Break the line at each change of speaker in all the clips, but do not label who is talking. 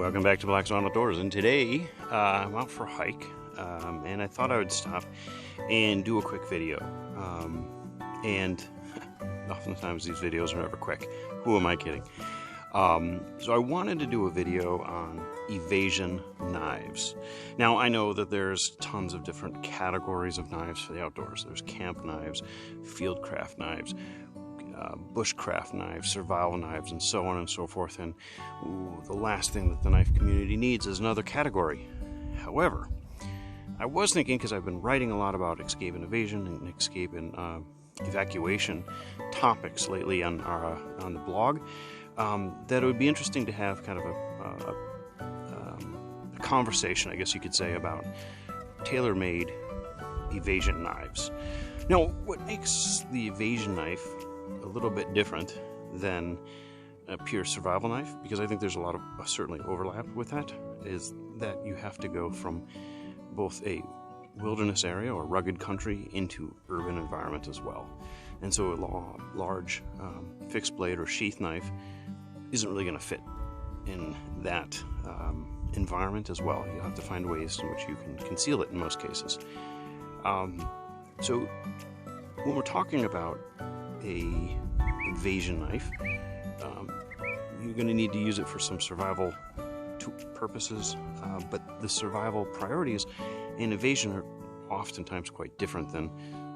Welcome back to Black Swan Outdoors, and today I'm out for a hike, and I thought I would stop and do a quick video. And oftentimes these videos are never quick. Who am I kidding? So I wanted to do a video on evasion knives. Now I know that there's tons of different categories of knives for the outdoors. There's camp knives, fieldcraft knives, bushcraft knives, survival knives, and so on and so forth. And the last thing that the knife community needs is another category. However, I was thinking, because I've been writing a lot about escape and evasion and escape and evacuation topics lately on the blog, that it would be interesting to have kind of a conversation, I guess you could say, about tailor-made evasion knives. Now, what makes the evasion knife a little bit different than a pure survival knife, because I think there's a lot of certainly overlap with that, is that you have to go from both a wilderness area or rugged country into urban environment as well. And so a large fixed blade or sheath knife isn't really going to fit in that environment as well. You'll have to find ways in which you can conceal it in most cases. So when we're talking about a evasion knife, you're going to need to use it for some survival purposes, but the survival priorities in evasion are oftentimes quite different than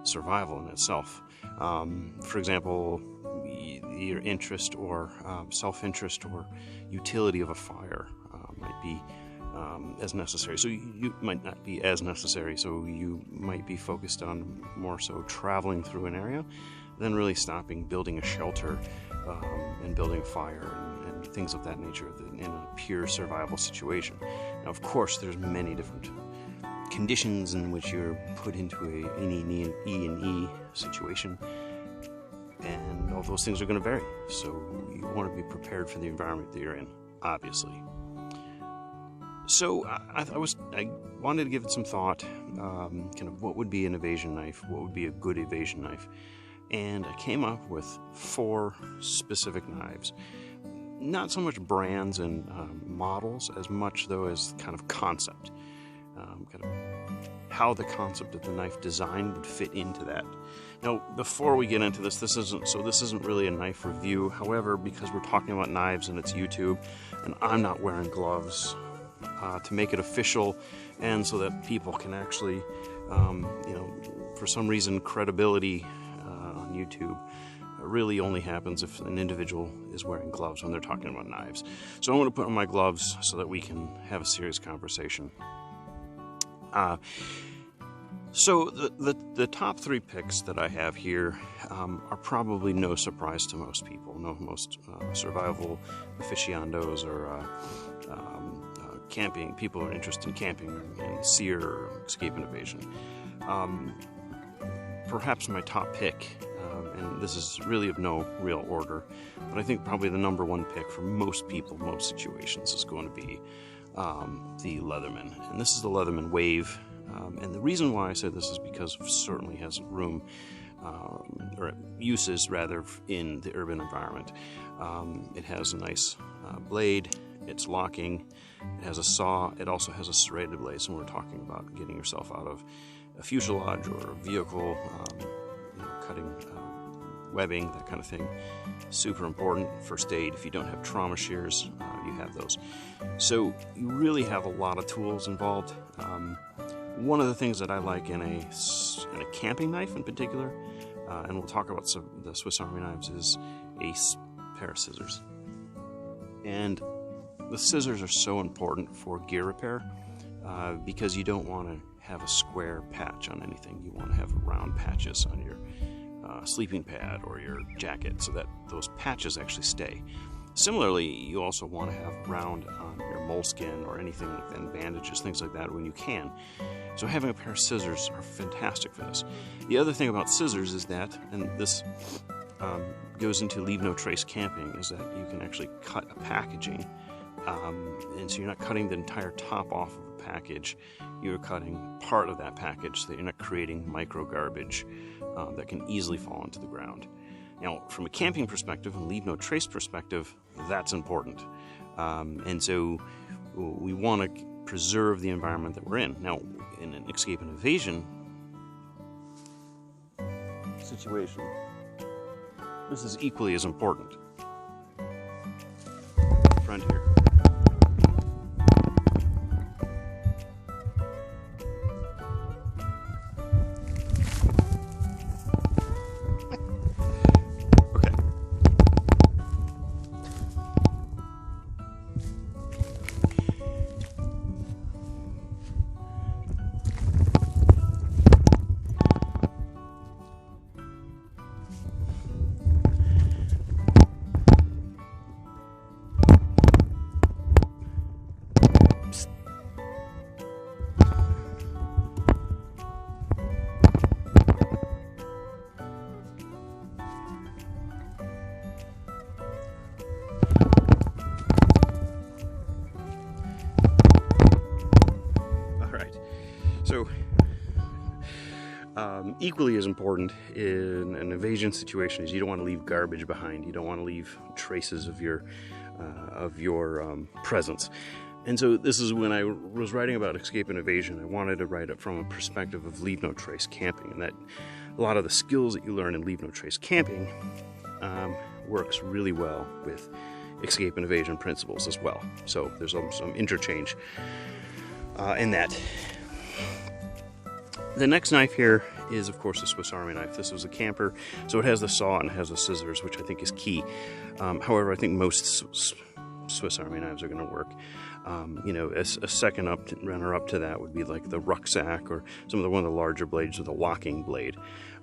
survival in itself. For example, your interest or self-interest or utility of a fire might be as necessary. So you might not be as necessary, so you might be focused on more so traveling through an area than really stopping, building a shelter, and building a fire and things of that nature in a pure survival situation. Now, of course, there's many different conditions in which you're put into an E&E situation, and all those things are going to vary. So you want to be prepared for the environment that you're in, obviously. So I wanted to give it some thought, kind of what would be an evasion knife, what would be a good evasion knife. And I came up with 4 specific knives. Not so much brands and models as much, though, as kind of concept. Kind of how the concept of the knife design would fit into that. Now, before we get into this isn't really a knife review. However, because we're talking about knives and it's YouTube, and I'm not wearing gloves, to make it official, and so that people can actually, for some reason, credibility on YouTube really only happens if an individual is wearing gloves when they're talking about knives. So I'm going to put on my gloves so that we can have a serious conversation. So the top 3 picks that I have here are probably no surprise to most people. Most survival aficionados or camping people who are interested in camping and seer or escape and evasion. Perhaps my top pick, and this is really of no real order, but I think probably the number 1 pick for most people, most situations, is going to be the Leatherman. And this is the Leatherman Wave. And the reason why I say this is because it certainly has room, or uses rather, in the urban environment. It has a nice blade, it's locking, it has a saw, it also has a serrated blade. So when we're talking about getting yourself out of a fuselage or a vehicle, cutting webbing, that kind of thing, super important. First aid, if you don't have trauma shears, you have those. So you really have a lot of tools involved. One of the things that I like in a camping knife in particular, and we'll talk about some of the Swiss Army knives, is a pair of scissors. And the scissors are so important for gear repair, because you don't want to have a square patch on anything. You want to have round patches on your sleeping pad or your jacket so that those patches actually stay. Similarly, you also want to have round on your moleskin or anything like that, and bandages, things like that, when you can. So having a pair of scissors are fantastic for this. The other thing about scissors is that, and this goes into leave no trace camping, is that you can actually cut a packaging, and so you're not cutting the entire top off of a package, you're cutting part of that package so that you're not creating micro garbage that can easily fall into the ground. Now, from a camping perspective and leave no trace perspective, that's important. And so We want to preserve the environment that we're in. Now, in an escape and evasion situation, this is equally as important. Front here. So, equally as important in an evasion situation is you don't want to leave garbage behind. You don't want to leave traces of your presence. And so this is when I was writing about escape and evasion. I wanted to write it from a perspective of leave no trace camping, and that a lot of the skills that you learn in leave no trace camping works really well with escape and evasion principles as well. So there's some interchange in that. The next knife here is, of course, a Swiss Army knife. This was a camper, so it has the saw and it has the scissors, which I think is key. However, I think most Swiss Army knives are going to work. You know, a second runner-up to that would be like the rucksack or one of the larger blades with a locking blade.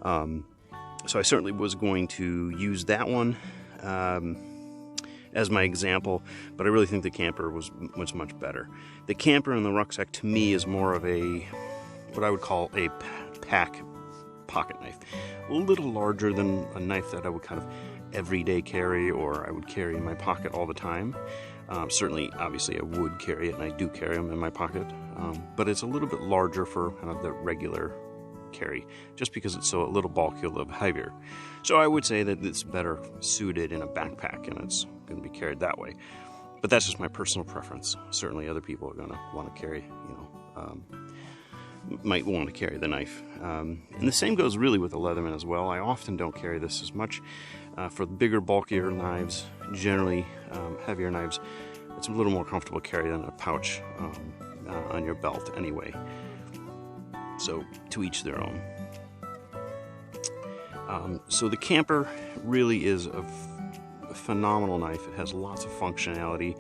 So I certainly was going to use that one as my example, but I really think the camper was much better. The camper and the rucksack to me is more of what I would call a pack pocket knife. A little larger than a knife that I would kind of everyday carry or I would carry in my pocket all the time. Certainly, obviously, I would carry it, and I do carry them in my pocket, but it's a little bit larger for kind of the regular carry, just because it's so a little bulkier, a little heavier. So I would say that it's better suited in a backpack, and it's going to be carried that way. But that's just my personal preference. Certainly, other people are going to want to carry, might want to carry the knife. And the same goes really with the Leatherman as well. I often don't carry this as much. For bigger, bulkier knives, generally heavier knives, it's a little more comfortable to carry than a pouch on your belt anyway. So to each their own. So the camper really is a phenomenal knife. It has lots of functionality.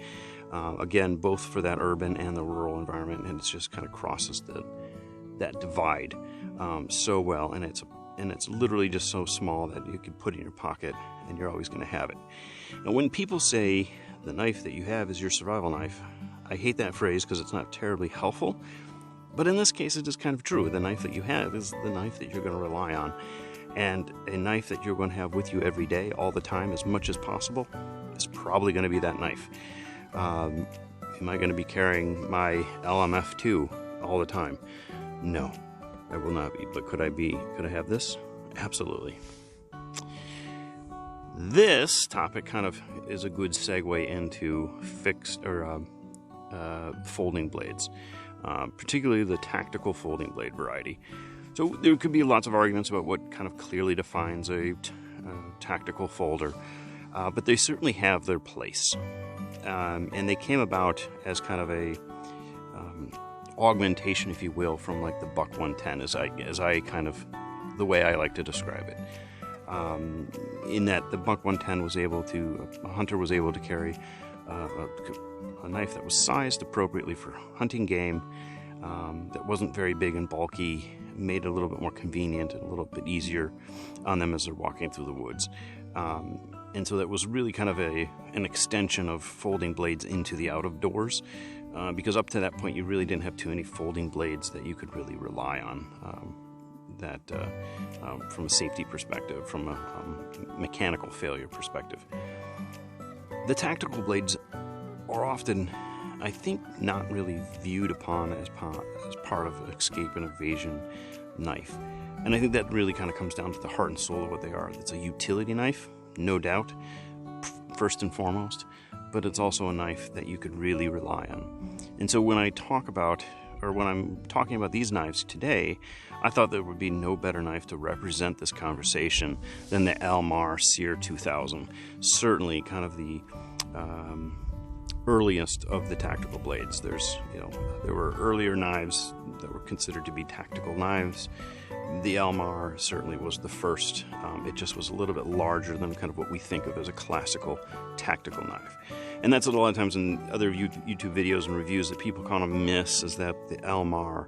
Again, both for that urban and the rural environment, and it just kind of crosses that divide so well, and it's literally just so small that you could put it in your pocket and you're always going to have it. Now, when people say the knife that you have is your survival knife, I hate that phrase because it's not terribly helpful, but in this case it is kind of true. The knife that you have is the knife that you're going to rely on, and a knife that you're going to have with you every day, all the time, as much as possible, is probably going to be that knife. Am I going to be carrying my LMF2 all the time? No, I will not be, but could I have this? Absolutely. This topic kind of is a good segue into fixed or folding blades, particularly the tactical folding blade variety. So there could be lots of arguments about what kind of clearly defines a tactical folder, but they certainly have their place. And they came about as kind of a augmentation, if you will, from like the Buck 110, as I kind of, the way I like to describe it. In that the Buck 110 a hunter was able to carry a knife that was sized appropriately for hunting game, that wasn't very big and bulky, made it a little bit more convenient and a little bit easier on them as they're walking through the woods. And so that was really kind of an extension of folding blades into the out of doors, because up to that point you really didn't have too many folding blades that you could really rely on, from a safety perspective, from a mechanical failure perspective. The tactical blades are often, I think, not really viewed upon as part of an escape and evasion knife. And I think that really kind of comes down to the heart and soul of what they are. It's a utility knife, no doubt, first and foremost, but it's also a knife that you could really rely on. And so when I'm talking about these knives today, I thought there would be no better knife to represent this conversation than the Almar Sear 2000. Certainly kind of the earliest of the tactical blades. There were earlier knives that were considered to be tactical knives. The Almar certainly was the first. It just was a little bit larger than kind of what we think of as a classical tactical knife. And that's a lot of times in other YouTube videos and reviews that people kind of miss, is that the Almar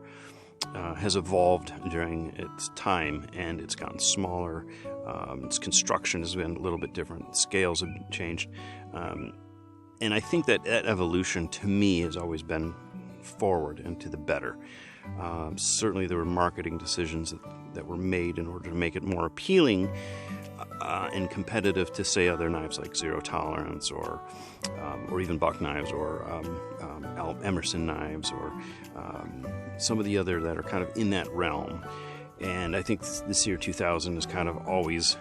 has evolved during its time, and it's gotten smaller. Its construction has been a little bit different. Scales have changed. And I think that evolution, to me, has always been forward and to the better. Certainly there were marketing decisions that were made in order to make it more appealing and competitive to, say, other knives like Zero Tolerance or even Buck knives or Emerson knives or some of the other that are kind of in that realm. And I think the Sear 2000 is kind of always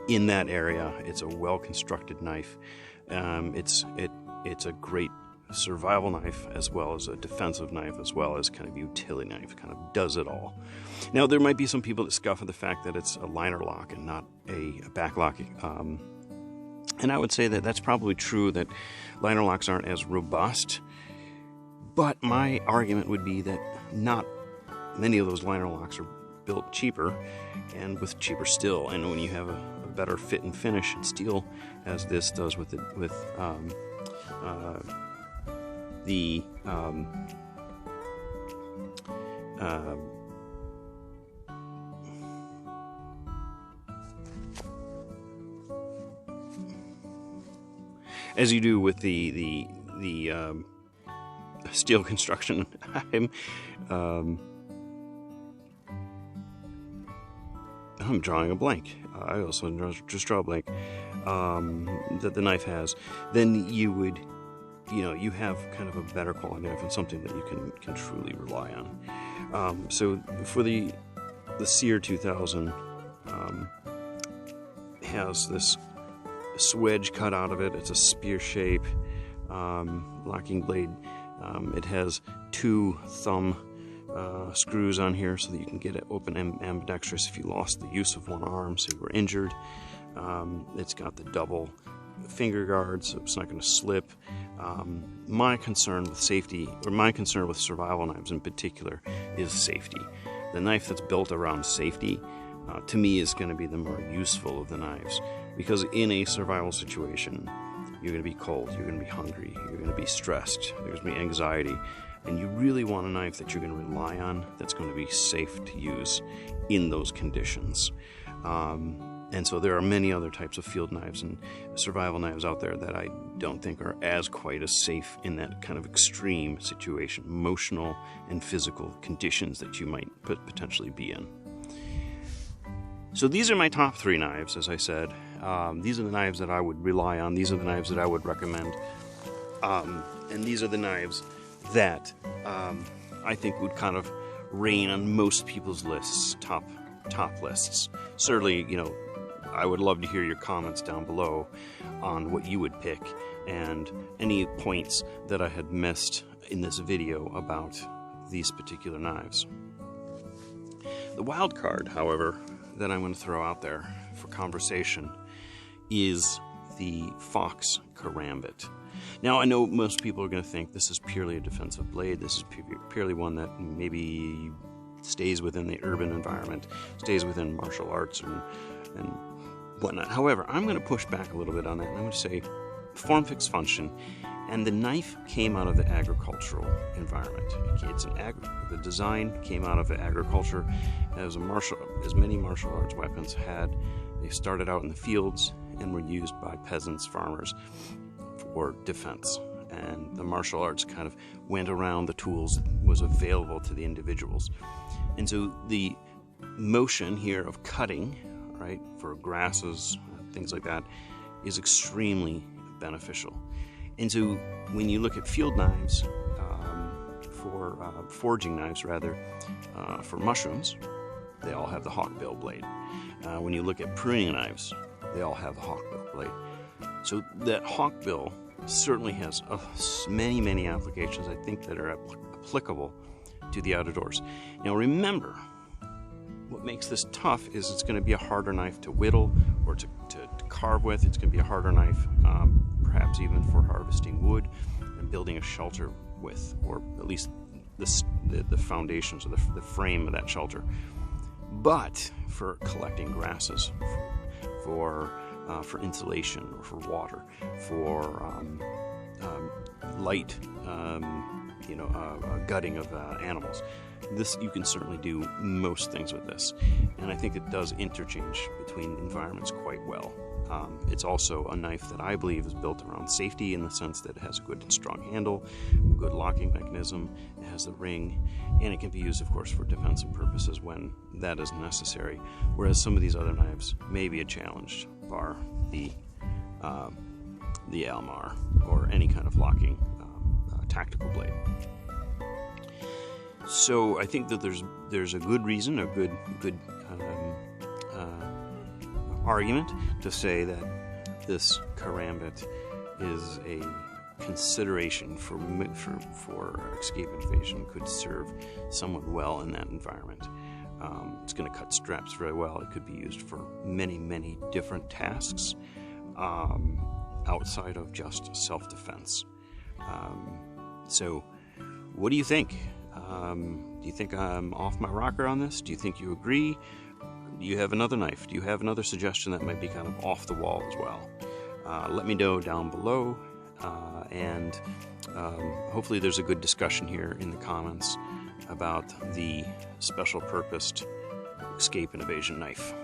in that area. It's a well-constructed knife. It's a great survival knife as well as a defensive knife as well as kind of utility knife. It kind of does it all. Now there might be some people that scoff at the fact that it's a liner lock and not a back lock. And I would say that that's probably true, that liner locks aren't as robust. But my argument would be that not many of those liner locks are built cheaper and with cheaper steel. And when you have a better fit and finish in steel, as this does with as you do with the steel construction. I'm drawing a blank. I also just draw a blank that the knife has. Then you would, you have kind of a better quality knife and something that you can truly rely on. So for the Sear 2000 has this swedge cut out of it. It's a spear shape locking blade. It has 2 thumb screws on here so that you can get it open ambidextrous if you lost the use of one arm, so you were injured. It's got the double finger guards, so it's not going to slip. My concern with safety, or my concern with survival knives in particular, is safety. The knife that's built around safety, to me, is going to be the more useful of the knives, because in a survival situation, you're going to be cold, you're going to be hungry, you're going to be stressed, there's going to be anxiety, and you really want a knife that you're going to rely on, that's going to be safe to use in those conditions. And so there are many other types of field knives and survival knives out there that I don't think are as quite as safe in that kind of extreme situation, emotional and physical conditions that you might potentially be in. So these are my top 3 knives, as I said. These are the knives that I would rely on. These are the knives that I would recommend. And these are the knives that I think would kind of reign on most people's lists, top lists. Certainly, I would love to hear your comments down below on what you would pick and any points that I had missed in this video about these particular knives. The wild card, however, that I'm going to throw out there for conversation is the Fox Karambit. Now, I know most people are going to think this is purely a defensive blade. This is purely one that maybe stays within the urban environment, stays within martial arts and whatnot. However, I'm going to push back a little bit on that, and I'm going to say form fix function. And the knife came out of the agricultural environment. The design came out of agriculture, as many martial arts weapons had. They started out in the fields and were used by peasants, farmers, for defense. And the martial arts kind of went around the tools that was available to the individuals. And so the motion here of cutting, right, for grasses, things like that, is extremely beneficial. And so when you look at field knives, forging knives rather, for mushrooms, they all have the hawkbill blade. When you look at pruning knives, they all have the hawkbill blade. So that hawkbill certainly has many applications, I think, that are applicable to the outdoors. Now remember, what makes this tough is it's going to be a harder knife to whittle or to carve with. It's going to be a harder knife, perhaps even for harvesting wood and building a shelter with, or at least the foundations or the frame of that shelter. But for collecting grasses, for insulation or for water, for light, gutting of animals. This, you can certainly do most things with this, and I think it does interchange between environments quite well. It's also a knife that I believe is built around safety, in the sense that it has a good and strong handle, a good locking mechanism, it has the ring, and it can be used, of course, for defensive purposes when that is necessary, whereas some of these other knives may be a challenge, bar the Almar or any kind of locking tactical blade. So I think that there's a good reason, a good argument to say that this Karambit is a consideration for escape and evasion, could serve someone well in that environment. It's going to cut straps very well. It could be used for many different tasks outside of just self-defense. So what do you think? Do you think I'm off my rocker on this? Do you think you agree? Do you have another knife? Do you have another suggestion that might be kind of off the wall as well? Let me know down below, and hopefully there's a good discussion here in the comments about the special purposed escape and evasion knife.